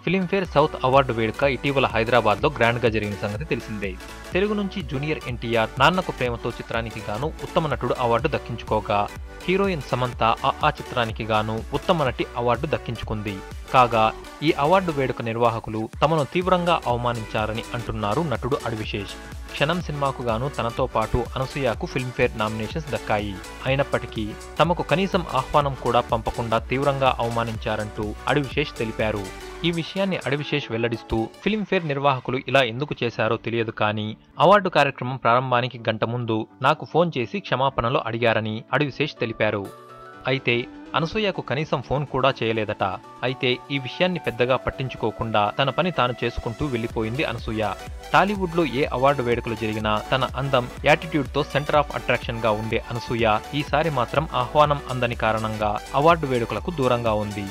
Filmfare south award వేడుక ఇటీవల హైదరాబాద్లో గ్రాండ్గా జరిగిన సంగతి తెలిసిందే. తెలుగు నుంచి జూనియర్ ఎన్టీఆర్ నాన్నకు ప్రేమతో చిత్రానికి గాను ఉత్తమ నటుడు అవార్డు దక్కించుకోగా, హీరోయిన్ సమంత ఆ చిత్రానికి గాను ఉత్తమ నటి అవార్డు దక్కించుకుంది. కాగా ఈ అవార్డు వేడుక నిర్వాహకులు తమను తీవ్రంగా అవమానించారని అంటున్నారు నటుడు అడివిశేష్. క్షణం సినిమాకు గాను తనతో పాటు అనసూయకు ఫిల్మ్ఫేర్ నామినేషన్స్ దక్కాయి. అయినప్పటికీ తమకు కనీసం ఆహ్వానం కూడా పంపకుండా తీవ్రంగా అవమానించారంటూ అడివిశేష్ తెలిపారు. ఈ విషయాన్ని అడివిశేష్ వెల్లడిస్తూ ఫిల్మ్ఫేర్ నిర్వాహకులు ఇలా ఎందుకు చేశారో తెలియదు కానీ అవార్డు కార్యక్రమం ప్రారంభానికి గంట ముందు నాకు ఫోన్ చేసి క్షమాపణలు అడిగారని అడివిశేష్ తెలిపారు. అయితే అనసూయకు కనీసం ఫోన్ కూడా చేయలేదట. అయితే ఈ విషయాన్ని పెద్దగా పట్టించుకోకుండా తన పని తాను చేసుకుంటూ వెళ్లిపోయింది అనసూయ. టాలీవుడ్ లో ఏ అవార్డు వేడుకలు జరిగినా తన అందం, యాటిట్యూడ్ తో సెంటర్ ఆఫ్ అట్రాక్షన్ గా ఉండే అనసూయ ఈసారి మాత్రం ఆహ్వానం అందని కారణంగా అవార్డు వేడుకలకు దూరంగా ఉంది.